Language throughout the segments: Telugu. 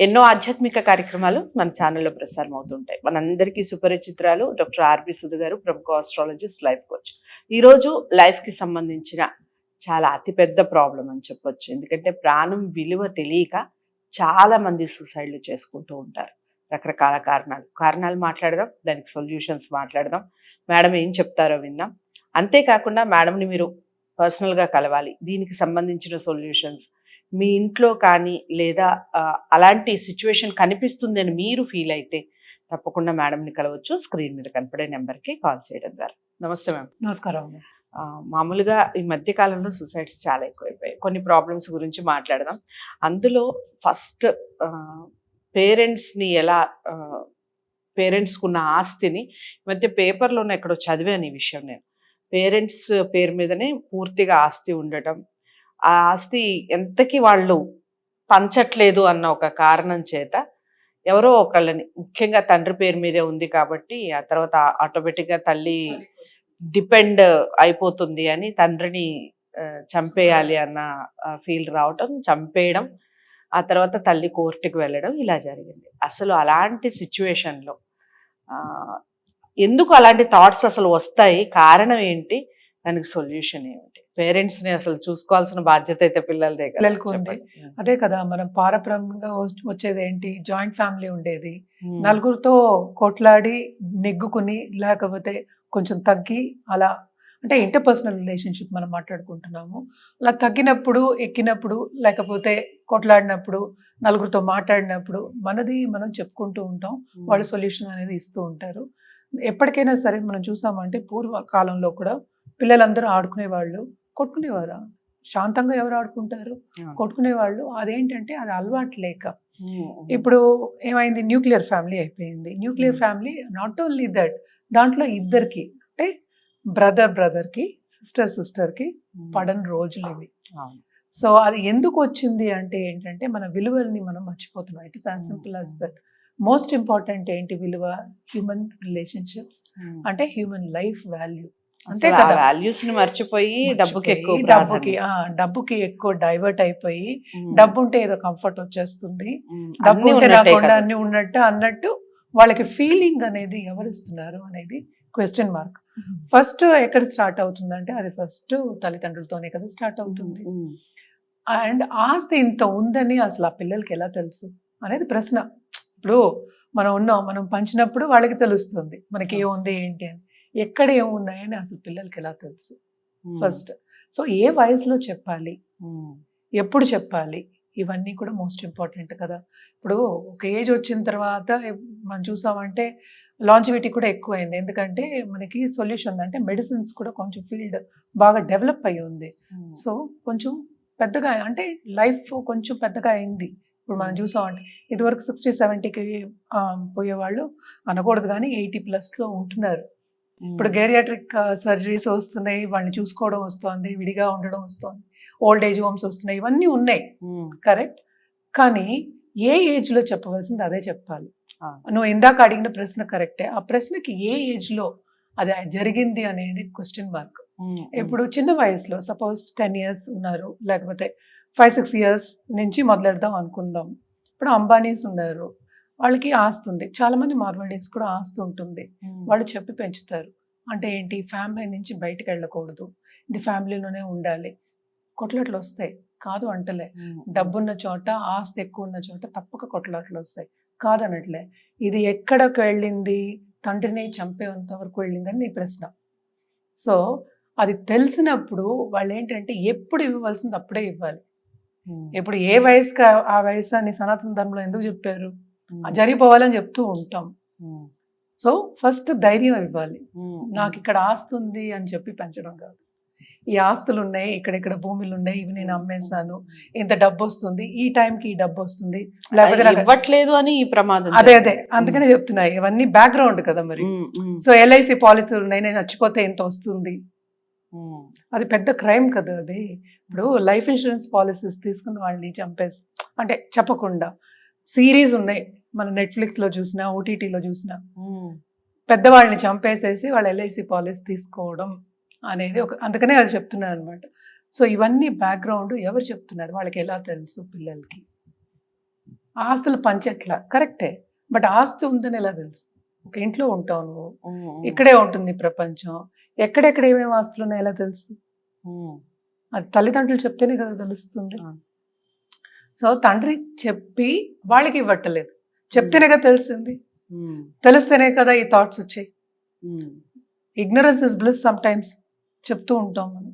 ఎన్నో ఆధ్యాత్మిక కార్యక్రమాలు మన ఛానల్లో ప్రసారం అవుతుంటాయి. మనందరికీ సుపరిచితురాలు డాక్టర్ ఆర్‌బి సుధ గారు, ప్రముఖ ఆస్ట్రాలజిస్ట్, లైఫ్ కోచ్. ఈరోజు లైఫ్‌కి సంబంధించిన చాలా అతిపెద్ద ప్రాబ్లమ్ అని చెప్పొచ్చు. ఎందుకంటే ప్రాణం విలువ తెలియక చాలా మంది సూసైడ్‌లు చేసుకుంటూ ఉంటారు. రకరకాల కారణాలు మాట్లాడదాం. దానికి సొల్యూషన్స్ మాట్లాడదాం. మేడం ఏం చెప్తారో విందాం. అంతేకాకుండా మేడంని మీరు పర్సనల్‌గా కలవాలి. దీనికి సంబంధించిన సొల్యూషన్స్ మీ ఇంట్లో కానీ లేదా అలాంటి సిచ్యువేషన్ కనిపిస్తుందని మీరు ఫీల్ అయితే తప్పకుండా మేడంని కలవచ్చు. స్క్రీన్ మీద కనపడే నెంబర్కి కాల్ చేయడం ద్వారా. నమస్తే మ్యామ్. నమస్కారం. మామూలుగా ఈ మధ్య కాలంలో సూసైడ్స్ చాలా ఎక్కువైపోయాయి. కొన్ని ప్రాబ్లమ్స్ గురించి మాట్లాడదాం. అందులో ఫస్ట్ పేరెంట్స్ని ఎలా పేరెంట్స్కి ఉన్న ఆస్తిని ఈ మధ్య పేపర్లోనే ఎక్కడో చదివాను ఈ విషయం నేను. పేరెంట్స్ పేరు మీదనే పూర్తిగా ఆస్తి ఉండటం, ఆ ఆస్తి ఎంతకి వాళ్ళు పంచట్లేదు అన్న ఒక కారణం చేత ఎవరో ఒకళ్ళని, ముఖ్యంగా తండ్రి పేరు మీదే ఉంది కాబట్టి ఆ తర్వాత ఆటోమేటిక్గా తల్లి డిపెండ్ అయిపోతుంది అని తండ్రిని చంపేయాలి అన్న ఫీల్ రావటం, చంపేయడం, ఆ తర్వాత తల్లి కోర్టుకి వెళ్ళడం ఇలా జరిగింది. అసలు అలాంటి సిచ్యువేషన్లో ఎందుకు అలాంటి థాట్స్ అసలు వస్తాయి? కారణం ఏంటి? దానికి సొల్యూషన్ ఏమిటి? పేరెంట్స్ని అసలు చూసుకోవాల్సిన బాధ్యత అయితే పిల్లలదే కదా. పిల్లలకు ఉంది. అదే కదా, మనం పారపరంగా వచ్చేది ఏంటి, జాయింట్ ఫ్యామిలీ ఉండేది. నలుగురితో కొట్లాడి నెగ్గుకుని, లేకపోతే కొంచెం తగ్గి అలా, అంటే ఇంటర్పర్సనల్ రిలేషన్షిప్ మనం మాట్లాడుకుంటున్నాము. అలా తగ్గినప్పుడు, ఎక్కినప్పుడు, లేకపోతే కొట్లాడినప్పుడు, నలుగురితో మాట్లాడినప్పుడు మనది మనం చెప్పుకుంటూ ఉంటాం. వాళ్ళు సొల్యూషన్ అనేది ఇస్తూ ఉంటారు. ఎప్పటికైనా సరే మనం చూసామంటే పూర్వకాలంలో కూడా పిల్లలందరూ ఆడుకునేవాళ్ళు, కొట్టుకునేవారా? శాంతంగా ఎవరు ఆడుకుంటారు? కొట్టుకునేవాళ్ళు. అదేంటంటే అది అలవాటు లేక. ఇప్పుడు ఏమైంది, న్యూక్లియర్ ఫ్యామిలీ అయిపోయింది. Nuclear family not only that, దాంట్లో ఇద్దరికి, అంటే బ్రదర్కి, సిస్టర్కి పడని రోజులు ఇవి. సో అది ఎందుకు వచ్చింది అంటే ఏంటంటే మన విలువల్ని మనం మర్చిపోతున్నాం. It is as simple as that. Most important ఏంటి విలువ? హ్యూమన్ రిలేషన్షిప్స్, అంటే హ్యూమన్ లైఫ్ వాల్యూ. అంతే కదా, వాల్యూస్ ని మర్చిపోయి డబ్బుకి ఎక్కువ డైవర్ట్ అయిపోయి, డబ్బు ఉంటే ఏదో కంఫర్ట్ వచ్చేస్తుంది, డబ్బు ఉంటే రాకుండా అన్ని ఉన్నట్టు అన్నట్టు వాళ్ళకి ఫీలింగ్ అనేది ఎవరిస్తున్నారు అనేది క్వశ్చన్ మార్క్. ఫస్ట్ ఎక్కడ స్టార్ట్ అవుతుందంటే అది ఫస్ట్ తల్లిదండ్రులతోనే కదా స్టార్ట్ అవుతుంది. అండ్ ఆస్తి ఇంత ఉందని అసలు ఆ పిల్లలకి ఎలా తెలుసు అనేది ప్రశ్న. ఇప్పుడు మనం పంచినప్పుడు వాళ్ళకి తెలుస్తుంది మనకి ఏముంది ఏంటి అని. ఎక్కడ ఏమున్నాయని అసలు పిల్లలకి ఎలా తెలుసు ఫస్ట్. సో ఏ వయసులో చెప్పాలి, ఎప్పుడు చెప్పాలి, ఇవన్నీ కూడా మోస్ట్ ఇంపార్టెంట్ కదా. ఇప్పుడు ఒక ఏజ్ వచ్చిన తర్వాత మనం చూసామంటే లాంజివిటీ కూడా ఎక్కువైంది. ఎందుకంటే మనకి సొల్యూషన్ అంటే మెడిసిన్స్ కూడా కొంచెం ఫీల్డ్ బాగా డెవలప్ అయ్యి ఉంది. సో కొంచెం పెద్దగా, అంటే లైఫ్ కొంచెం పెద్దగా అయింది. ఇప్పుడు మనం చూసామంటే ఇదివరకు 60-70కి పోయేవాళ్ళు అనకూడదు కానీ 80+లో ఉంటున్నారు. ఇప్పుడు గేరియాట్రిక్ సర్జరీస్ వస్తున్నాయి, వాళ్ళని చూసుకోవడం వస్తుంది, విడిగా ఉండడం వస్తుంది, ఓల్డ్ ఏజ్ హోమ్స్ వస్తున్నాయి, ఇవన్నీ ఉన్నాయి. కరెక్ట్. కానీ ఏ ఏజ్లో చెప్పవలసింది అదే చెప్పాలి. నువ్వు ఇందాక అడిగిన ప్రశ్న కరెక్టే. ఆ ప్రశ్నకి ఏ ఏజ్లో అది జరిగింది అనేది క్వశ్చన్ మార్క్. ఇప్పుడు చిన్న వయసులో సపోజ్ 10 years ఉన్నారు, లేకపోతే 5-6 years నుంచి మొదలెడదాం అనుకుందాం. ఇప్పుడు అంబానీస్ ఉన్నారు, వాళ్ళకి ఆస్తి ఉంది. చాలా మంది మార్వాడీస్ కూడా ఆస్తి ఉంటుంది. వాళ్ళు చెప్పి పెంచుతారు. అంటే ఏంటి, ఫ్యామిలీ నుంచి బయటకు వెళ్ళకూడదు, ఇది ఫ్యామిలీలోనే ఉండాలి. కొట్లాట్లు వస్తాయి, కాదు అంటలే. డబ్బున్న చోట, ఆస్తి ఎక్కువ ఉన్న చోట తప్పక కొట్లాట్లు వస్తాయి, కాదనట్లే. ఇది ఎక్కడికి వెళ్ళింది, తండ్రిని చంపేంత వరకు వెళ్ళిందని నీ ప్రశ్న. సో అది తెలిసినప్పుడు వాళ్ళు ఏంటంటే ఎప్పుడు ఇవ్వవలసింది అప్పుడే ఇవ్వాలి. ఇప్పుడు ఏ వయసుకి ఆ వయసు అని సనాతన ధర్మంలో ఎందుకు చెప్పారు? జరిగిపోవాలని చెప్తూ ఉంటాం. సో ఫస్ట్ ధైర్యం ఇవ్వాలి. నాకు ఇక్కడ ఆస్తి ఉంది అని చెప్పి పెంచడం కాదు. ఈ ఆస్తులు ఉన్నాయి, ఇక్కడెక్కడ భూములు ఉన్నాయి, ఇవి నేను అమ్మేశాను, ఇంత డబ్బు వస్తుంది, ఈ టైంకి ఈ డబ్బు వస్తుంది, లేకపోతే ఇవ్వట్లేదు అని ఈ ప్రమాదం. అదే అందుకనే చెప్తున్నాయి, ఇవన్నీ బ్యాక్గ్రౌండ్ కదా మరి. సో LIC పాలసీలు ఉన్నాయి, నేను చచ్చిపోతే ఎంత వస్తుంది, అది పెద్ద క్రైమ్ కదా అది. ఇప్పుడు లైఫ్ ఇన్సూరెన్స్ పాలసీస్ తీసుకున్న వాళ్ళని చంపేసి, అంటే చెప్పకుండా సిరీస్ ఉన్నాయి, మన నెట్ఫ్లిక్స్లో చూసినా, OTTలో చూసినా, పెద్దవాళ్ళని చంపేసేసి వాళ్ళ LIC పాలసీ తీసుకోవడం అనేది ఒక, అందుకనే అది చెప్తున్నారు అనమాట. సో ఇవన్నీ బ్యాక్గ్రౌండ్ ఎవరు చెప్తున్నారు, వాళ్ళకి ఎలా తెలుసు పిల్లలకి? ఆస్తులు పంచట్లా కరెక్టే, బట్ ఆస్తి ఉందని ఎలా తెలుసు? ఒక ఇంట్లో ఉంటావు నువ్వు, ఇక్కడే ఉంటుంది నీ ప్రపంచం, ఎక్కడెక్కడ ఏమేమి ఆస్తులు ఉన్నాయో ఎలా తెలుసు? అది తల్లిదండ్రులు చెప్తేనే కదా తెలుస్తుంది. సో తండ్రి చెప్పి వాళ్ళకి ఇవ్వట్లేదు, చెప్తేనే కదా తెలిసింది, తెలిస్తేనే కదా ఈ థాట్స్ వచ్చాయి. Ignorance is bliss some times చెప్తూ ఉంటాం మనం.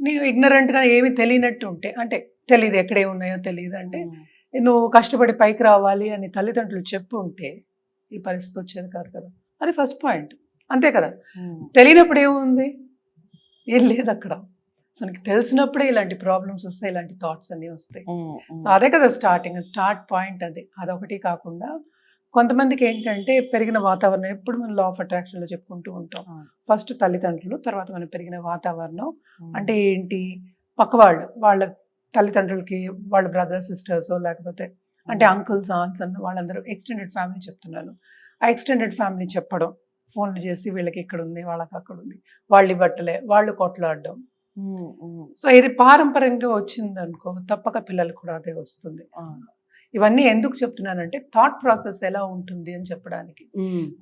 నీకు ఇగ్నరెంట్ గా ఏమి తెలియనట్టు ఉంటే, అంటే తెలియదు ఎక్కడ ఏమున్నాయో తెలియదు అంటే నువ్వు కష్టపడి పైకి రావాలి అని తల్లిదండ్రులు చెప్పు ఉంటే ఈ పరిస్థితి వచ్చేది కాదు కదా. అది ఫస్ట్ పాయింట్, అంతే కదా. తెలియనప్పుడు ఏముంది, ఏం లేదు అక్కడ. సో నీకు తెలిసినప్పుడే ఇలాంటి ప్రాబ్లమ్స్ వస్తాయి, ఇలాంటి థాట్స్ అన్నీ వస్తాయి. సో అదే కదా స్టార్ట్ పాయింట్. అది అదొకటి కాకుండా కొంతమందికి ఏంటంటే పెరిగిన వాతావరణం, ఎప్పుడు మనం లా ఆఫ్ అట్రాక్షన్లో చెప్పుకుంటూ ఉంటాం, ఫస్ట్ తల్లిదండ్రులు, తర్వాత మనం పెరిగిన వాతావరణం. అంటే ఏంటి, పక్క వాళ్ళ తల్లిదండ్రులకి వాళ్ళ బ్రదర్స్ సిస్టర్స్ లేకపోతే అంటే అంకుల్స్ ఆంట్స్ అన్న వాళ్ళందరూ ఎక్స్టెండెడ్ ఫ్యామిలీ చెప్తున్నాను. ఆ ఎక్స్టెండెడ్ ఫ్యామిలీ చెప్పడం, ఫోన్లు చేసి వీళ్ళకి ఇక్కడ ఉంది వాళ్ళకి అక్కడ ఉంది, వాళ్ళు ఇవ్వట్లే, వాళ్ళు కొట్లాడడం. సో ఇది పారంపర్యంగా వచ్చింది అనుకో, తప్పక పిల్లలు కూడా అదే వస్తుంది. ఇవన్నీ ఎందుకు చెప్తున్నానంటే థాట్ ప్రాసెస్ ఎలా ఉంటుంది అని చెప్పడానికి.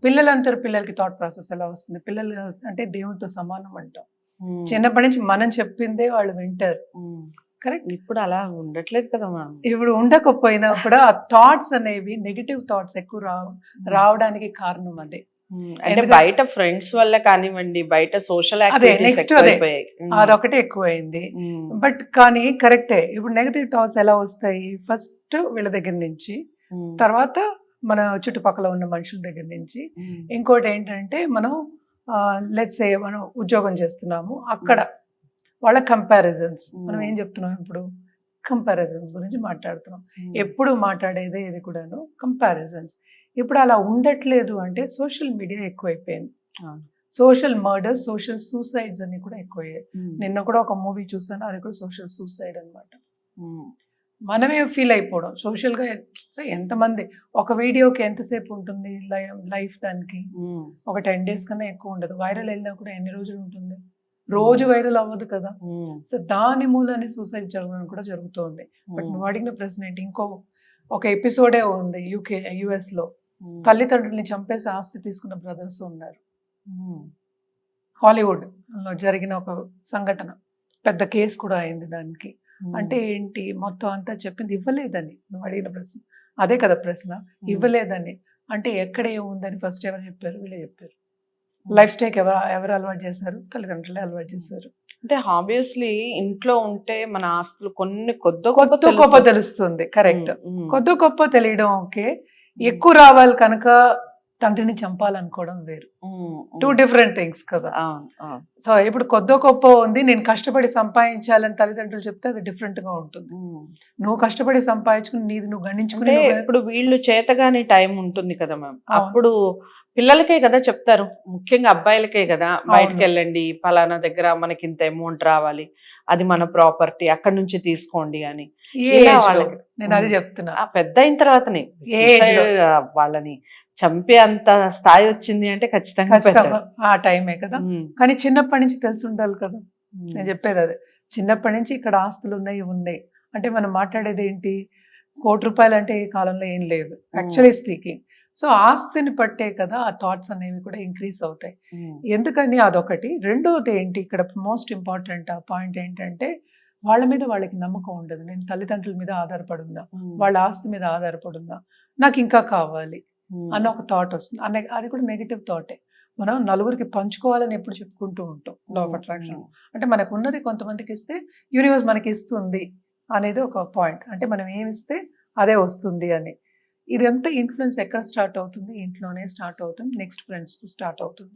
పిల్లలకి థాట్ ప్రాసెస్ ఎలా వస్తుంది, పిల్లలు అంటే దేవునితో సమానం అంటాం. చిన్నప్పటి నుంచి మనం చెప్పిందే వాళ్ళు వింటారు. కరెక్ట్. ఇప్పుడు అలా ఉండట్లేదు కదా మనం. ఇప్పుడు ఉండకపోయినా కూడా ఆ థాట్స్ అనేవి నెగిటివ్ థాట్స్ ఎక్కువ రావడానికి కారణం అదే. అంటే బయట ఫ్రెండ్స్ వల్ల కానివ్వండి, బయట సోషల్ నెక్స్ట్ అదొకటే ఎక్కువైంది. బట్ కానీ కరెక్టే, ఇప్పుడు నెగిటివ్ థాట్స్ ఎలా వస్తాయి, ఫస్ట్ వీళ్ళ దగ్గర నుంచి, తర్వాత మన చుట్టుపక్కల ఉన్న మనుషుల దగ్గర నుంచి. ఇంకోటి ఏంటంటే మనం లెట్స్ సే మనం ఉద్యోగం చేస్తున్నాము, అక్కడ వాళ్ళ కంపారిజన్స్. మనం ఏం చెప్తున్నాం ఇప్పుడు, కంపారిజన్స్ గురించి మాట్లాడుతున్నాం. ఎప్పుడు మాట్లాడేదే ఇది కూడాను కంపారిజన్స్. ఇప్పుడు అలా ఉండట్లేదు అంటే సోషల్ మీడియా ఎక్కువైపోయింది. సోషల్ మర్డర్స్, సోషల్ సూసైడ్స్ అన్ని కూడా ఎక్కువయ్యాయి. నిన్న కూడా ఒక మూవీ చూసాను, అది కూడా సోషల్ సూసైడ్ అనమాట. మనమే ఫీల్ అయిపోవడం సోషల్గా. ఎంతమంది ఒక వీడియోకి ఎంతసేపు ఉంటుంది లైఫ్, దానికి ఒక 10 days కన్నా ఎక్కువ ఉండదు. వైరల్ వెళ్ళినా కూడా ఎన్ని రోజులు ఉంటుంది, రోజు వైరల్ అవ్వదు కదా. సో దాని మూలాన్ని సూసైడ్ జరగడం కూడా జరుగుతుంది. బట్ నువ్వు అడిగిన ప్రశ్న ఏంటి, ఒక ఎపిసోడే ఉంది యుఎస్ లో, తల్లిదండ్రుల్ని చంపేసి ఆస్తి తీసుకున్న బ్రదర్స్ ఉన్నారు. హాలీవుడ్ లో జరిగిన ఒక సంఘటన, పెద్ద కేసు కూడా అయింది దానికి. అంటే ఏంటి, మొత్తం అంతా చెప్పింది ఇవ్వలేదని. నువ్వు అడిగిన ప్రశ్న అదే కదా ప్రశ్న, ఇవ్వలేదని. అంటే ఎక్కడ ఏముందని ఫస్ట్ ఎవరు చెప్పారు, వీళ్ళే చెప్పారు. లైఫ్ స్టైల్ ఎవరు అలవాటు చేశారు, తల్లిదండ్రులే అలవాటు చేశారు. అంటే ఆబ్వియస్లీ ఇంట్లో ఉంటే మన ఆస్తులు కొన్ని కొద్ది గొప్ప తెలుస్తుంది. కరెక్ట్, కొద్ది గొప్ప తెలియడం ఓకే. ఎక్కువ రావాలి కనుక తండ్రిని చంపాలనుకోవడం వేరు. 2 different థింగ్స్ కదా. సో ఇప్పుడు కొద్ది గొప్ప ఉంది, నేను కష్టపడి సంపాదించాలని తల్లిదండ్రులు చెప్తే అది డిఫరెంట్ గా ఉంటుంది. నువ్వు కష్టపడి సంపాదించుకుని నీది నువ్వు గణించుకుని, ఇప్పుడు వీళ్ళు చేతగాని టైం ఉంటుంది కదా మ్యామ్, అప్పుడు పిల్లలకే కదా చెప్తారు, ముఖ్యంగా అబ్బాయిలకే కదా, బయటకు వెళ్ళండి, పలానా దగ్గర మనకి ఇంత అమౌంట్ రావాలి, అది మన ప్రాపర్టీ, అక్కడి నుంచి తీసుకోండి అని. నేను అది చెప్తున్నా, పెద్ద అయిన తర్వాతనే వాళ్ళని చంపే అంత స్థాయి వచ్చింది అంటే ఖచ్చితంగా ఆ టైమే కదా. కానీ చిన్నప్పటి నుంచి తెలిసి ఉండాలి కదా. నేను చెప్పేది అదే, చిన్నప్పటి నుంచి ఇక్కడ ఆస్తులు ఉన్నాయి అంటే మనం మాట్లాడేది ఏంటి, ₹1,00,00,000 అంటే ఈ కాలంలో ఏం లేదు యాక్చువల్లీ స్పీకింగ్. సో ఆస్తిని పట్టే కదా ఆ థాట్స్ అనేవి కూడా ఇంక్రీజ్ అవుతాయి. ఎందుకని అదొకటి. రెండోది ఏంటి, ఇక్కడ మోస్ట్ ఇంపార్టెంట్ ఆ పాయింట్ ఏంటంటే వాళ్ళ మీద వాళ్ళకి నమ్మకం ఉండదు. నేను తల్లిదండ్రుల మీద ఆధారపడుందా, వాళ్ళ ఆస్తి మీద ఆధారపడుందా, నాకు ఇంకా కావాలి అన్న ఒక థాట్ వస్తుంది. అది కూడా నెగిటివ్ థాటే. మనం నలుగురికి పంచుకోవాలని ఎప్పుడు చెప్పుకుంటూ ఉంటాం లా ఆఫ్ అట్రాక్షన్. అంటే మనకు ఉన్నది కొంతమందికి ఇస్తే యూనివర్స్ మనకి ఇస్తుంది అనేది ఒక పాయింట్. అంటే మనం ఏమిస్తే అదే వస్తుంది అని. ఇదంతా ఇన్ఫ్లుయెన్స్ ఎక్కడ స్టార్ట్ అవుతుంది, ఇంట్లోనే స్టార్ట్ అవుతుంది, నెక్స్ట్ ఫ్రెండ్స్ తో స్టార్ట్ అవుతుంది.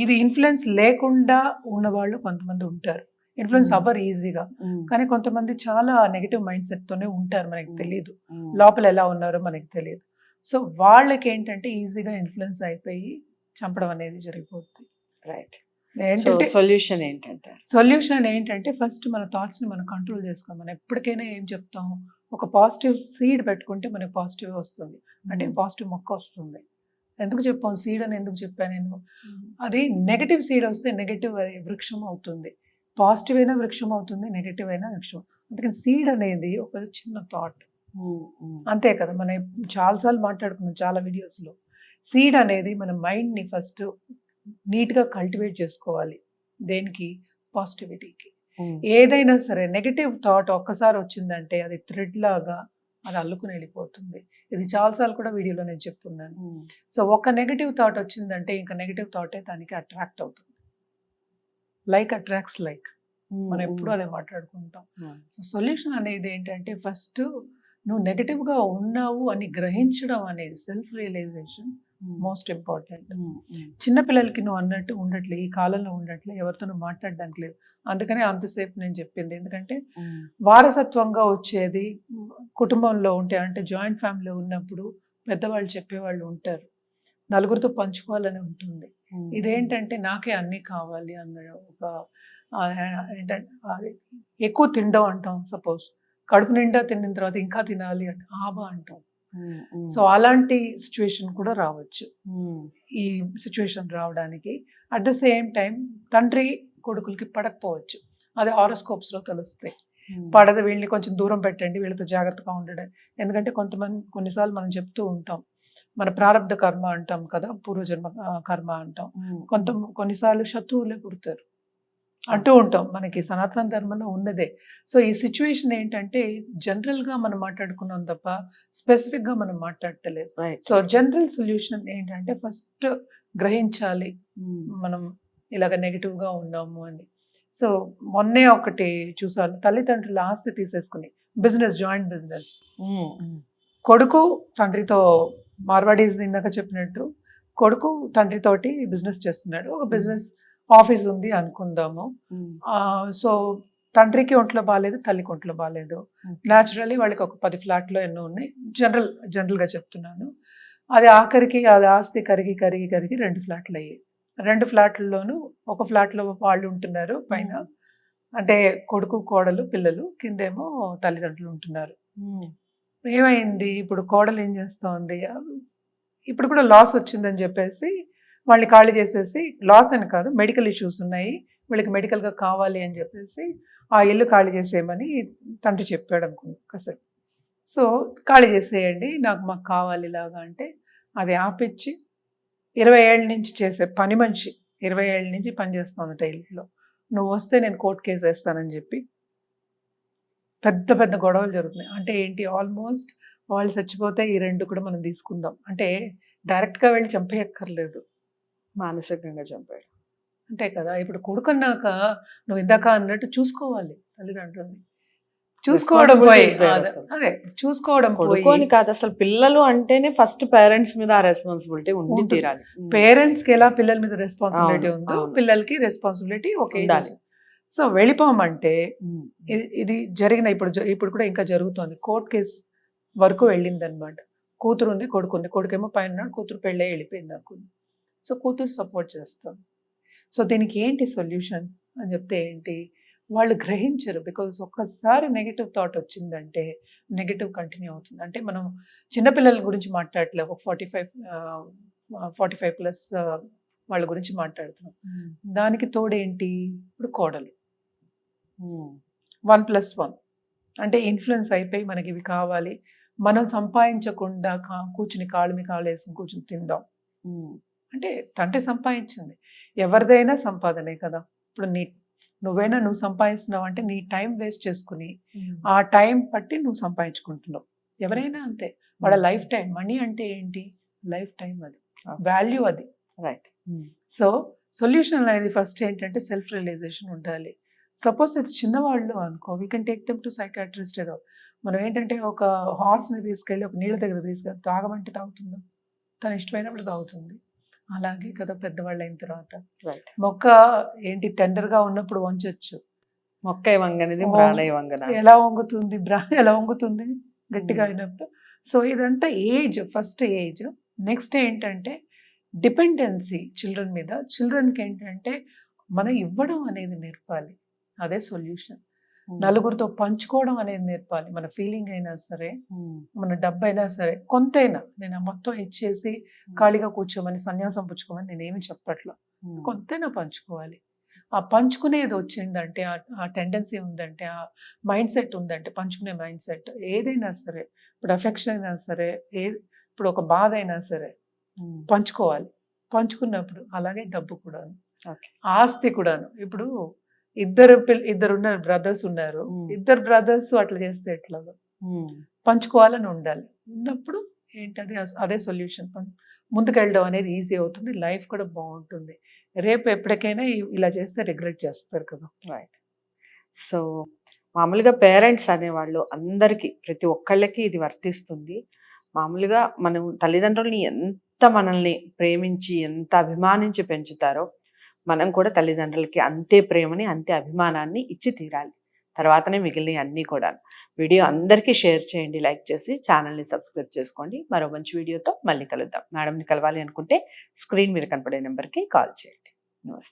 ఇది ఇన్ఫ్లుయెన్స్ లేకుండా ఉన్న వాళ్ళు కొంతమంది ఉంటారు, ఇన్ఫ్లుయెన్స్ అవ్వరు ఈజీగా. కానీ కొంతమంది చాలా నెగిటివ్ మైండ్ సెట్ తోనే ఉంటారు, మనకి తెలియదు లోపల ఎలా ఉన్నారో మనకి తెలియదు. సో వాళ్ళకి ఏంటంటే ఈజీగా ఇన్ఫ్లుయెన్స్ అయిపోయి చంపడం అనేది జరిగిపోతుంది. రైట్. సొల్యూషన్ ఏంటంటే ఫస్ట్ మన థాట్స్ ని మనం కంట్రోల్ చేసుకోవాలి. మనం ఎప్పటికైనా ఏం చెప్తాం, ఒక పాజిటివ్ సీడ్ పెట్టుకుంటే మనకి పాజిటివ్ వస్తుంది, అంటే పాజిటివ్ మొక్క వస్తుంది. ఎందుకు చెప్పాం సీడ్ అని, ఎందుకు చెప్పాను నేను, అది నెగటివ్ సీడ్ వస్తే నెగటివ్ వృక్షం అవుతుంది, పాజిటివ్ అయినా వృక్షం అవుతుంది, నెగటివ్ అయినా వృక్షం. అందుకని సీడ్ అనేది ఒక చిన్న థాట్, అంతే కదా, మనం చాలాసార్లు మాట్లాడుకున్నాం చాలా వీడియోస్లో. సీడ్ అనేది మన మైండ్ని ఫస్ట్ నీట్గా కల్టివేట్ చేసుకోవాలి. దేనికి? పాజిటివిటీకి. ఏదైనా సరే నెగటివ్ థాట్ ఒక్కసారి వచ్చిందంటే అది థ్రెడ్ లాగా అది అల్లుకుని వెళ్ళిపోతుంది. ఇది చాలాసార్లు కూడా వీడియోలో నేను చెప్పున్నాను. సో ఒక నెగటివ్ థాట్ వచ్చిందంటే ఇంకా నెగటివ్ థాటే దానికి అట్రాక్ట్ అవుతుంది. లైక్ అట్రాక్ట్స్ లైక్, మనం ఎప్పుడూ అదే మాట్లాడుకుంటాం. సొల్యూషన్ అనేది ఏంటంటే ఫస్ట్ నువ్వు నెగటివ్గా ఉన్నావు అని గ్రహించడం అనేది సెల్ఫ్ రియలైజేషన్ మోస్ట్ ఇంపార్టెంట్. చిన్నపిల్లలకి నువ్వు అన్నట్టు ఉండట్లే, ఈ కాలంలో ఉండట్లే, ఎవరితోనూ మాట్లాడడానికి లేదు. అందుకనే అంతసేపు నేను చెప్పింది. ఎందుకంటే వారసత్వంగా వచ్చేది కుటుంబంలో ఉంటే, అంటే జాయింట్ ఫ్యామిలీ ఉన్నప్పుడు పెద్దవాళ్ళు చెప్పేవాళ్ళు ఉంటారు, నలుగురితో పంచుకోవాలని ఉంటుంది. ఇదేంటంటే నాకే అన్నీ కావాలి అన్న ఒక ఏంటంటే ఎక్కువ తినడం అంటాం. సపోజ్ కడుపు నిండా తిన్న తర్వాత ఇంకా తినాలి అంటే ఆబా అంటాం. సో అలాంటి సిచ్యువేషన్ కూడా రావచ్చు. ఈ సిచ్యువేషన్ రావడానికి అట్ ద సేమ్ టైం తండ్రి కొడుకులకి పడకపోవచ్చు. అది హారోస్కోప్స్లో తెలుస్తాయి. పడదు, వీళ్ళని కొంచెం దూరం పెట్టండి, వీళ్ళతో జాగ్రత్తగా ఉండడం. ఎందుకంటే కొన్నిసార్లు మనం చెప్తూ ఉంటాం, మన ప్రారంధ కర్మ అంటాం కదా, పూర్వజన్మ కర్మ అంటాం. కొన్నిసార్లు శత్రువులే పుడతారు అంటూ ఉంటాం, మనకి సనాతన ధర్మంలో ఉన్నదే. సో ఈ సిచ్యువేషన్ ఏంటంటే జనరల్గా మనం మాట్లాడుకున్నాం తప్ప స్పెసిఫిక్గా మనం మాట్లాడతలేదు. సో జనరల్ సొల్యూషన్ ఏంటంటే ఫస్ట్ గ్రహించాలి మనం ఇలాగ నెగిటివ్గా ఉన్నాము అని. సో మొన్నే ఒకటి చూసాను, తల్లిదండ్రుల ఆస్తి తీసేసుకుని బిజినెస్, జాయింట్ బిజినెస్, కొడుకు తండ్రితో, మార్వాడీస్ ఇందాక చెప్పినట్టు కొడుకు తండ్రితోటి బిజినెస్ చేస్తున్నాడు. ఒక బిజినెస్ ఆఫీస్ ఉంది అనుకుందాము. సో తండ్రికి ఒంట్లో బాగాలేదు, తల్లికి ఒంట్లో బాగాలేదు. న్యాచురల్లీ వాళ్ళకి ఒక 10 ఫ్లాట్లు ఎన్నో ఉన్నాయి, జనరల్గా చెప్తున్నాను. అది ఆఖరికి అది ఆస్తి కరిగి 2 ఫ్లాట్లు అయ్యాయి. 2 ఫ్లాట్లలోనూ ఒక ఫ్లాట్లో వాళ్ళు ఉంటున్నారు పైన, అంటే కొడుకు కోడలు పిల్లలు, కిందేమో తల్లిదండ్రులు ఉంటున్నారు. ఏమైంది ఇప్పుడు కోడలు ఏం చేస్తోంది, ఇప్పుడు కూడా లాస్ వచ్చిందని చెప్పేసి వాళ్ళని ఖాళీ చేసేసి, లాస్ అని కాదు మెడికల్ ఇష్యూస్ ఉన్నాయి వీళ్ళకి, మెడికల్గా కావాలి అని చెప్పేసి ఆ ఇల్లు ఖాళీ చేసేయమని తండ్రి చెప్పాడు అనుకుంది కాసేపు. సో ఖాళీ చేసేయండి, మాకు కావాలి ఇలాగా అంటే అది ఆపిచ్చి 20 ఏళ్ళ నుంచి చేసే పని మనిషి, 20 ఏళ్ళ నుంచి పనిచేస్తాను ఇల్లులో, నువ్వు వస్తే నేను కోర్టు కేసు వేస్తానని చెప్పి పెద్ద పెద్ద గొడవలు జరుగుతున్నాయి. అంటే ఏంటి, ఆల్మోస్ట్ వాళ్ళు చచ్చిపోతే ఈ 2 కూడా మనం తీసుకుందాం అంటే డైరెక్ట్గా వెళ్ళి చంపేయక్కర్లేదు, మానసికంగా చంపాడు. అంతే కదా. ఇప్పుడు కొడుకున్నాక నువ్వు ఇందాక అన్నట్టు చూసుకోవాలి తల్లిదండ్రుల్ని, చూసుకోవడం పోయి అదే చూసుకోవడం పోయి కాదు, అసలు పిల్లలు అంటేనే ఫస్ట్ పేరెంట్స్ మీద ఆ రెస్పాన్సిబిలిటీ ఉండి తీరాలి. పేరెంట్స్ కి ఎలా పిల్లల మీద రెస్పాన్సిబిలిటీ ఉందో పిల్లలకి రెస్పాన్సిబిలిటీ ఒకే. సో వెళ్ళిపోమంటే ఇది జరిగిన ఇప్పుడు కూడా ఇంకా జరుగుతోంది, కోర్ట్ కేసు వరకు వెళ్ళింది అనమాట. కూతురు ఉంది, కొడుకు ఉంది, కొడుకేమో పైన ఉన్నాడు, కూతురు పెళ్ళే వెళ్ళిపోయింది అనుకుంది. సో కూతురు సపోర్ట్ చేస్తాం. సో దీనికి ఏంటి సొల్యూషన్ అని చెప్తే ఏంటి, వాళ్ళు గ్రహించరు. బికాజ్ ఒక్కసారి నెగిటివ్ థాట్ వచ్చిందంటే నెగిటివ్ కంటిన్యూ అవుతుంది. అంటే మనం చిన్నపిల్లల గురించి మాట్లాడట్లేదు, ఒక 45+ వాళ్ళ గురించి మాట్లాడుతున్నాం. దానికి తోడేంటి, ఇప్పుడు కోడలు 1+1 అంటే ఇన్ఫ్లుయెన్స్ అయిపోయి మనకి ఇవి కావాలి, మనం సంపాదించకుండా కూర్చుని కాళ్ళు మీ కాళ్ళు వేసుకుని కూర్చుని తిందాం. అంటే తండ్రి సంపాదించింది, ఎవరిదైనా సంపాదనే కదా. ఇప్పుడు నువ్వు సంపాదిస్తున్నావు అంటే నీ టైం వేస్ట్ చేసుకుని ఆ టైం బట్టి నువ్వు సంపాదించుకుంటున్నావు. ఎవరైనా అంతే, వాళ్ళ లైఫ్ టైం. మనీ అంటే ఏంటి, లైఫ్ టైం, అది వాల్యూ, అది రైట్. సో సొల్యూషన్ అనేది ఫస్ట్ ఏంటంటే సెల్ఫ్ రియలైజేషన్ ఉండాలి. సపోజ్ ఇది చిన్నవాళ్ళు అనుకో, we can take them to psychiatrist. ఏదో మనం ఏంటంటే ఒక హార్స్ని తీసుకెళ్ళి ఒక నీళ్ళ దగ్గర తీసుకెళ్ళి తాగమంటే తాగుతుందా, తను ఇష్టమైనప్పుడు తాగుతుంది. అలాగే కదా పెద్దవాళ్ళు అయిన తర్వాత మొక్క ఏంటి టెండర్గా ఉన్నప్పుడు వంచొచ్చు, మొక్క వంగనిది ఎలా వంగుతుంది గట్టిగా అయినప్పుడు. సో ఇదంతా ఏజ్, ఫస్ట్ ఏజ్. నెక్స్ట్ ఏంటంటే డిపెండెన్సీ చిల్డ్రన్ మీద. చిల్డ్రన్కి ఏంటంటే మనం ఇవ్వడం అనేది నేర్పాలి, అదే సొల్యూషన్. నలుగురితో పంచుకోవడం అనేది నేర్పాలి. మన ఫీలింగ్ అయినా సరే, మన డబ్బు అయినా సరే, కొంతైనా. నేను మొత్తం ఇచ్చేసి ఖాళీగా కూర్చోమని సన్యాసం పుచ్చుకోమని నేనేమి చెప్పట్లా, కొంతైనా పంచుకోవాలి. ఆ పంచుకునేది వచ్చిందంటే, ఆ టెండెన్సీ ఉందంటే, ఆ మైండ్ సెట్ ఉందంటే, పంచుకునే మైండ్ సెట్ ఏదైనా సరే, ఇప్పుడు అఫెక్షన్ అయినా సరే, ఇప్పుడు ఒక బాధ అయినా సరే పంచుకోవాలి. పంచుకున్నప్పుడు అలాగే డబ్బు కూడాను. ఓకే. ఆస్తి కూడాను. ఇప్పుడు ఇద్దరున్నారు, బ్రదర్స్ ఉన్నారు. ఇద్దరు బ్రదర్స్ అట్లా చేస్తే ఎట్లాగా? పంచుకోవాలని ఉండాలి. ఉన్నప్పుడు ఏంటది అదే సొల్యూషన్. ముందుకెళ్ళడం అనేది ఈజీ అవుతుంది. లైఫ్ కూడా బాగుంటుంది. రేపు ఎప్పటికైనా ఇలా చేస్తే రిగ్రెట్ చేస్తారు కదా. రైట్. సో మామూలుగా పేరెంట్స్ అనేవాళ్ళు అందరికీ ప్రతి ఒక్కళ్ళకి ఇది వర్తిస్తుంది. మామూలుగా మనం తల్లిదండ్రుల్ని ఎంత మనల్ని ప్రేమించి ఎంత అభిమానించి పెంచుతారో మనం కూడా తల్లిదండ్రులకి అంతే ప్రేమని అంతే అభిమానాన్ని ఇచ్చి తీరాలి. తర్వాతనే మిగిలినవి అన్నీ కూడా. వీడియో అందరికీ షేర్ చేయండి, లైక్ చేసి ఛానల్ని సబ్స్క్రైబ్ చేసుకోండి. మరో మంచి వీడియోతో మళ్ళీ కలుద్దాం. మేడంని కలవాలి అనుకుంటే స్క్రీన్ మీద కనపడే నెంబర్కి కాల్ చేయండి. నమస్తే.